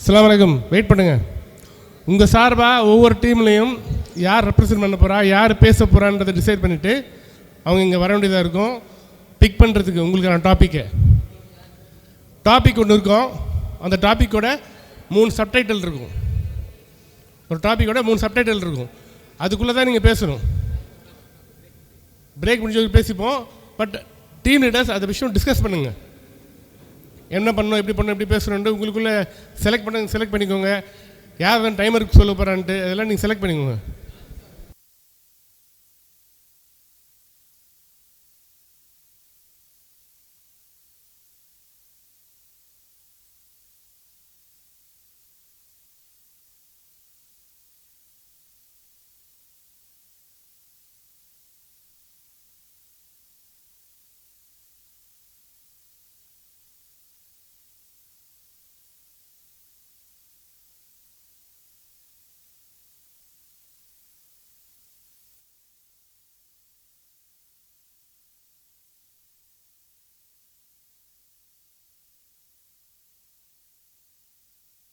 அஸ்ஸலாமு அலைக்கும். வெயிட் பண்ணுங்கள். உங்கள் சார்பாக ஒவ்வொரு டீம்லேயும் யார் ரெப்ரசன்ட் பண்ண போகிறா, யார் பேச போகிறான்றதை டிசைட் பண்ணிவிட்டு அவங்க இங்கே வர வேண்டியதாக இருக்கும். பிக் பண்ணுறதுக்கு உங்களுக்கான டாபிக் ஒன்று இருக்கும். அந்த டாப்பிக்கோட 3 சப்டைட்டில் இருக்கும். ஒரு டாப்பிக்கோட 3 சப்டைட்டில் இருக்கும். அதுக்குள்ளே தான் நீங்கள் பேசணும். பிரேக் முடிஞ்சு பேசிப்போம். பட் டீம் லீடர்ஸ் அதை விஷயம் டிஸ்கஸ் பண்ணுங்கள். என்ன பண்ணணும், எப்படி பண்ணணும், எப்படி பேசணுன்ட்டு உங்களுக்குள்ளே செலக்ட் பண்ணிக்கோங்க. யார் தான் டைமருக்கு சொல்ல போகிறான்ட்டு அதெல்லாம் நீங்கள் செலக்ட் பண்ணிக்கோங்க.